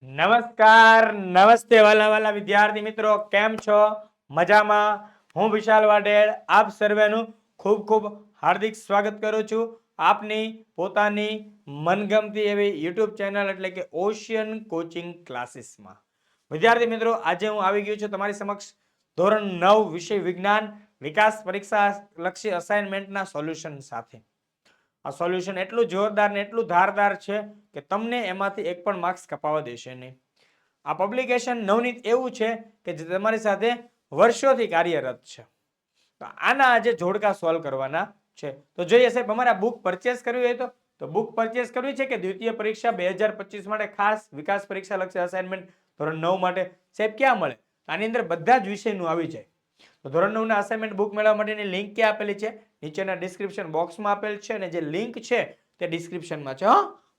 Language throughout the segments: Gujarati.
નમસ્કાર નમસ્તે વાલા વિદ્યાર્થી મિત્રો, કેમ છો? મજામાં? હું વિશાલ વાઢેર આપ સર્વેનું ખૂબ ખૂબ હાર્દિક સ્વાગત કરું છું આપની પોતાની મનગમતી એવી યુટ્યુબ ચેનલ એટલે કે ઓશિયન કોચિંગ ક્લાસીસમાં. વિદ્યાર્થી મિત્રો, આજે હું આવી ગયો છું તમારી સમક્ષ ધોરણ 9 વિષય વિજ્ઞાન વિકાસ પરીક્ષા લક્ષી અસાઇનમેન્ટના સોલ્યુશન સાથે. આ સોલ્યુશન એટલું જોરદાર ને એટલું ધારદાર છે કે તમને એમાંથી એક પણ માર્ક્સ કપાવા દેશે નહીં. આ પબ્લિકેશન નવનીત એવું છે કે જે તમારી સાથે વર્ષોથી કાર્યરત છે. તો આના આજે જોડકા સોલ્વ કરવાના છે. તો જોઈએ સાહેબ, અમારે આ બુક પરચેસ કરવી હોય તો બુક પરચેસ કરવી છે કે દ્વિતીય પરીક્ષા 2025 માટે ખાસ વિકાસ પરીક્ષા લક્ષી અસાઇનમેન્ટ ધોરણ 9 માટે સાહેબ ક્યાં મળે? આની અંદર બધા જ વિષયનું આવી જાય. તો ધોરણ 9 ના અસાઇનમેન્ટ બુક મેળવવા માટેની લિંક ક્યાં આપેલી છે? નીચેના ડિસ્ક્રિપ્શન બોક્સમાં આપેલ છે અને જે લિંક છે તે ડિસ્ક્રિપ્શનમાં છે.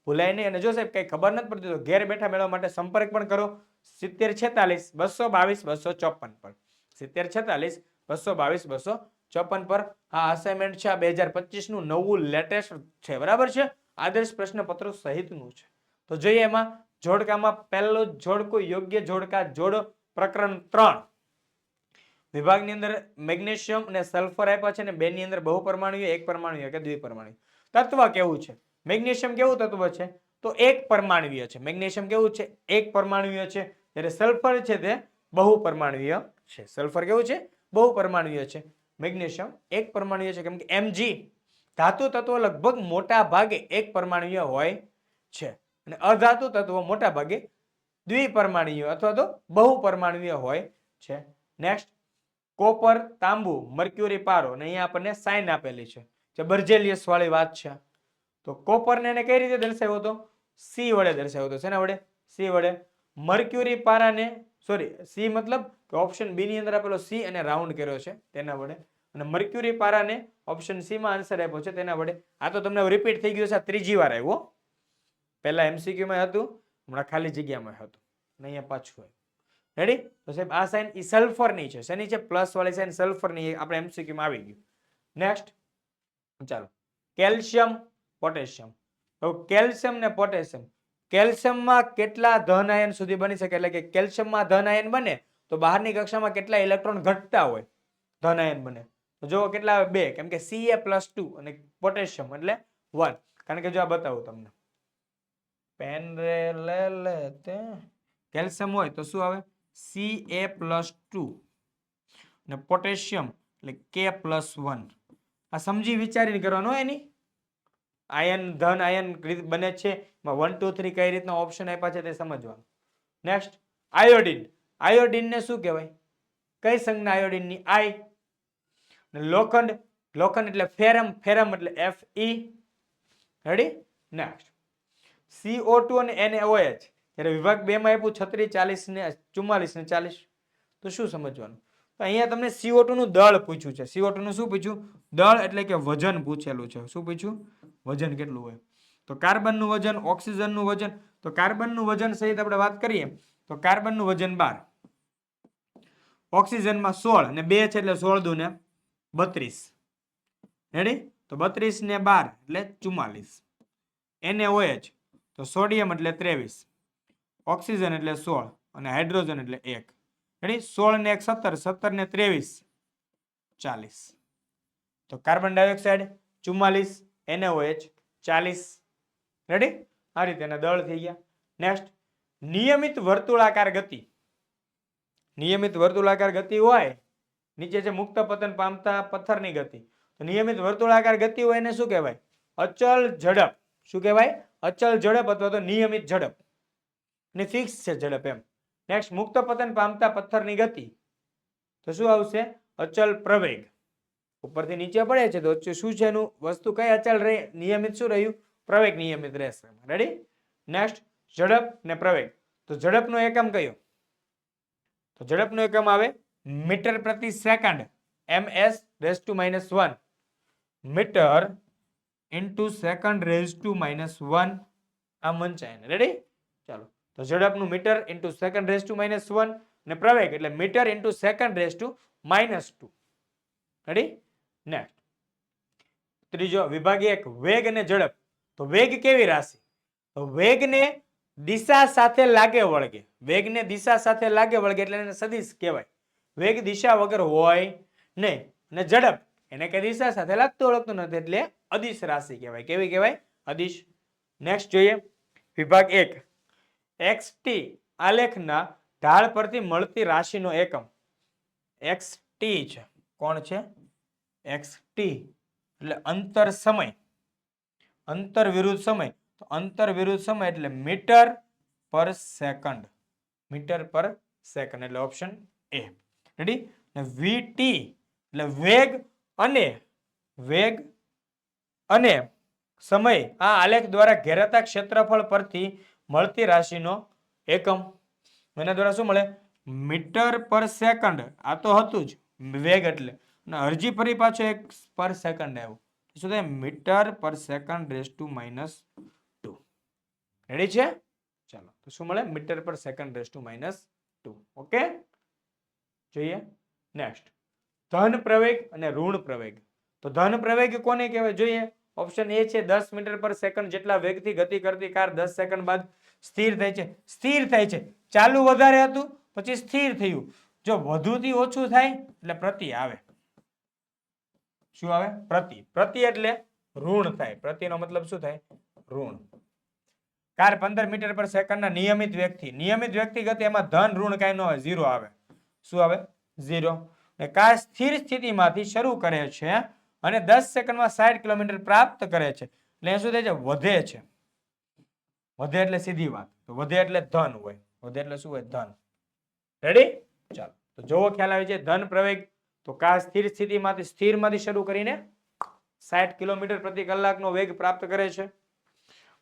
ભૂલાય નહીં. અને જો સાહેબ કંઈ ખબર નથી પડતી તો ઘેર બેઠા મેળવવા માટે સંપર્ક પણ કરો 7046 222 254 પર. 7046 222 254 પર. આ અસાઇનમેન્ટ છે, આ 2025 નું નવું લેટેસ્ટ છે, બરાબર છે? આદર્શ પ્રશ્નપત્રો સહિતનું છે. તો જોઈએ એમાં જોડકામાં પહેલું જોડકું યોગ્ય જોડકા જોડો. પ્રકરણ 3 વિભાગની અંદર મેગ્નેશિયમ અને સલ્ફર આપ્યા છે ને બેની અંદર બહુપરમાણુય, એક પરમાણુય કે દ્વિપરમાણુય. તત્વ કેવું છે? મેગ્નેશિયમ કેવું તત્વ છે? તો એક પરમાણુય છે. મેગ્નેશિયમ કેવું છે? એક પરમાણુય છે. જ્યારે સલ્ફર છે તે બહુપરમાણુય છે. સલ્ફર કેવું છે? બહુપરમાણુય છે. મેગ્નેશિયમ એક પરમાણુય છે. કેમ કે Mg ધાતુ તત્વો લગભગ મોટા ભાગે એક પરમાણુય હોય છે અને અધાતુ તત્વો મોટા ભાગે દ્વિપરમાણુય અથવા તો બહુપરમાણુય હોય છે. નેક્સ્ટ, કોપર, તાંબુ, મર્ક્યુરી, પારો અને અહીંયા આપણને સાઇન આપેલી છે જે બર્જેલિયસ વાળી વાત છે. તો કોપરને એને કઈ રીતે દર્શાવ્યો હતો? સી વડે દર્શાવ્યો હતો. શેના વડે? સી વડે. મર્ક્યુરી પારાને સોરી સી મતલબ કે ઓપ્શન બી ની અંદર આપેલો સી અને રાઉન્ડ કર્યો છે તેના વડે. અને મર્ક્યુરી પારાને ઓપ્શન સી માં આન્સર આપ્યો છે તેના વડે. આ તો તમને રિપીટ થઈ ગયું છે, આ ત્રીજી વાર આવ્યો. પહેલા એમસીક્યુ માં હતું, હમણાં ખાલી જગ્યામાં હતું અને અહીંયા પાછું આવ્યું. રેડી? તો સાહેબ આ સાઇન ઈ સલ્ફર ની છે. શેની છે? પ્લસ વાળી સાઇન સલ્ફર ની આપણે એમસીક્યુ માં આવી ગયું. નેક્સ્ટ ચાલો, કેલ્શિયમ, પોટેશિયમ. તો કેલ્શિયમ ને પોટેશિયમ, કેલ્શિયમમાં કેટલા ધન આયન સુધી બની શકે? એટલે કે કેલ્શિયમમાં ધન આયન બને તો બહારની કક્ષામાં કેટલા ઇલેક્ટ્રોન ઘટતા હોય? ધન આયન બને તો જો કેટલા આવે? 2. કેમ કે Ca+2 અને પોટેશિયમ એટલે 1. કારણ કે જો આ બતાવું તમને, પેન લે લે તે કેલ્શિયમ હોય તો શું આવે? Ca+2 અને પોટેશિયમ એટલે K+1. આ સમજી વિચારીને કરવાનું હોય. એની આયન ધન આયન બને છે, 1 2 3 કઈ રીતના ઓપ્શન આપ્યા છે તે સમજવાનું. Next, iodine. આયોડિન ને શું કહેવાય? કઈ સંજ્ઞા આયોડિનની? આઈ. લોખંડ, લોખંડ એટલે ફેરમ, ફેરમ એટલે Fe. રેડી? નેક્સ્ટ, CO2 અને NaOH. જ્યારે વિભાગ 2 માં આપ્યું 36 40 ને 44 ને 40 તો શું સમજવાનું? તો અહીંયા તમને CO2 નું દળ પૂછ્યું છે. CO2 નું શું પૂછ્યું? દળ એટલે કે વજન પૂછેલું છે. શું પૂછ્યું? વજન કેટલું હોય? તો કાર્બનનું વજન, ઓક્સિજનનું વજન. તો કાર્બનનું વજન સહિત આપણે વાત કરીએ તો કાર્બનનું વજન 12, ઓક્સિજનમાં 16 અને 2 છે એટલે 16 દુ ને 32. રેડી? તો 32 ને 12 એટલે 44. NaOH તો સોડિયમ એટલે 23, ઓક્સિજન એટલે 16 અને હાઇડ્રોજન એટલે 1. રેડી? 16 ને 1 17, 17 ને 23 40. તો કાર્બન ડાયોક્સાઇડ 44, NaOH 40. રેડી? આ રીતે એના દળ થઈ ગયા. નેક્સ્ટ, નિયમિત વર્તુળાકાર ગતિ. નિયમિત વર્તુળાકાર ગતિ હોય, નીચે છે મુક્ત પતન પામતા પથ્થરની ગતિ. તો નિયમિત વર્તુળાકાર ગતિ હોય એને શું કહેવાય? અચળ ઝડપ. શું કહેવાય? અચળ ઝડપ અથવા તો નિયમિત ઝડપ. ને ફિક્સ છે ઝડપ એમ. નેક્સ્ટ, મુક્ત પતન પામતા પથ્થરની ગતિ તો શું આવશે? અચળ પ્રવેગ. ઉપરથી નીચે પડે છે તો શું છે એનું વસ્તુ કઈ અચળ રહે? નિયમિત શું રહ્યું? પ્રવેગ નિયમિત રહેશે. રેડી? નેક્સ્ટ, ઝડપ ને પ્રવેગ. તો ઝડપનો એકમ કયો? તો ઝડપનો એકમ આવે મીટર પ્રતિ second, ms⁻⁻1 metre into second ⁻⁻1 આ વંચાય. રેડી? ચાલો, તો ઝડપનું મીટર ઇન્ટુ સેકન્ડ ⁻⁻1 ને પ્રવેગ એટલે metre into second ⁻⁻2. Ready? Next, ત્રીજો વિભાગ 1 વેગ અને ઝડપ. તો વેગ કેવી રાશિ? તો વેગને દિશા સાથે લાગે વળગે, વેગને દિશા સાથે લાગે વળગે એટલે એને સદિશ કહેવાય. વેગ દિશા વગર હોય નહીં, અને ઝડપ એને કે દિશા સાથે લાગતું વળગતું નથી એટલે અદિશ રાશિ કહેવાય. કેવી કહેવાય? અદિશ. નેક્સ્ટ જોઈએ વિભાગ 1. xt આલેખના ઢાળ પરથી મળતી રાશિનો એકમ. xt છે. કોણ છે? xt એટલે અંતર સમય, અંતર વિરુદ્ધ સમય. તો અંતર વિરુદ્ધ સમય એટલે મીટર પર સેકન્ડ, મીટર પર સેકન્ડ એટલે ઓપ્શન એ. રેડી? vt એટલે વેગ અને સમય આ આલેખ દ્વારા ઘેરાતા ક્ષેત્રફળ પરથી મળતી રાશિનો એકમ. એના દ્વારા શું મળે? મીટર પર સેકન્ડ. આ તો હતું જ વેગ એટલે, અને હરજી ફરી પાછો એક પર સેકન્ડ આવ્યો. શું થાય? મીટર પર સેકન્ડ રેઝ ટુ -2. રેડી છે? ચાલો, તો શું મળે? મીટર પર સેકન્ડ રેઝ ટુ -2. ઓકે, જોઈએ નેક્સ્ટ. ધન પ્રવેગ અને ઋણ પ્રવેગ. તો ધન પ્રવેગ કોને કહેવાય? જોઈએ ઓપ્શન એ છે 10 મીટર પર સેકન્ડ જેટલા વેગથી ગતિ કરતી કાર 10 સેકન્ડ બાદ સ્થિર થાય છે. સ્થિર થાય છે. ચાલુ વધારે હતું પછી સ્થિર થયું. જો વધુથી ઓછું થાય એટલે પ્રતિ આવે. શું આવે? પ્રતિ. પ્રતિ એટલે ઋણ થાય. પ્રતિનો મતલબ શું થાય? ઋણ. કાર 15 મીટર પર સેકન્ડના નિયમિત વેગથી, નિયમિત વેગથી ગતિ એમાં ધન ઋણ કાંઈ ન હોય, 0 આવે. શું આવે? 0. કાર સ્થિર સ્થિતિમાંથી શરૂ કરે છે અને 10 સેકન્ડમાં 60 કિલોમીટર પ્રાપ્ત કરે છે. એટલે શું થાય છે? વધે છે. વધે એટલે સીધી વાત. તો વધે એટલે ધન હોય. વધે એટલે શું હોય? ધન. રેડી? ચાલો, તો જોવો ખ્યાલ આવે છે. ધન પ્રવેગ તો કાર સ્થિર સ્થિતિમાંથી સ્થિરમાંથી શરૂ કરીને 60 કિલોમીટર પ્રતિ કલાકનો વેગ પ્રાપ્ત કરે છે.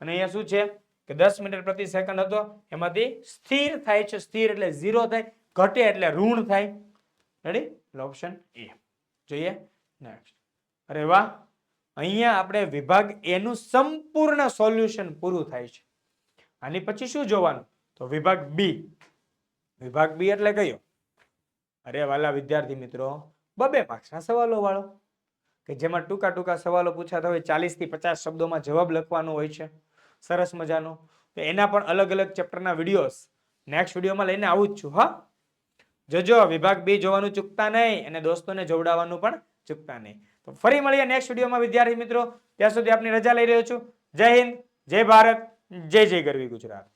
અને અહીંયા શું છે કે 10 મીટર પ્રતિ સેકન્ડ હતો એમાંથી સ્થિર થાય છે. સ્થિર એટલે 0 થાય, ઘટે એટલે ઋણ થાય. રેડી? એટલે ઓપ્શન એ. જોઈએ નેક્સ્ટ. અરે વાહ, અહીંયા આપણે વિભાગ એ નું સંપૂર્ણ સોલ્યુશન પૂરું થાય છે. આની પછી શું જોવાનું? તો વિભાગ બી. વિભાગ બી એટલે કયો? અરે વાલા વિદ્યાર્થી મિત્રો, 2 માર્ક્સના સવાલો વાળો, કે જેમાં ટૂંકા ટૂંકા સવાલો પૂછાતા હોય, 40 થી 50 શબ્દોમાં જવાબ લખવાનો હોય છે. સરસ મજાનો. તો એના પણ અલગ અલગ ચેપ્ટરના વિડીયોઝ નેક્સ્ટ વિડીયોમાં લઈને આવું જ છું. હા, જોજો. વિભાગ બી જોવાનું ચૂકતા નહીં અને દોસ્તોને જોડાવાનું પણ ચૂકતા નહીં. તો ફરી મળીએ નેક્સ્ટ વિડીયોમાં વિદ્યાર્થી મિત્રો. ત્યાં સુધી આપની રજા લઈ રહ્યો છું. જય હિન્દ, જય ભારત, જય જય ગરવી ગુજરાત.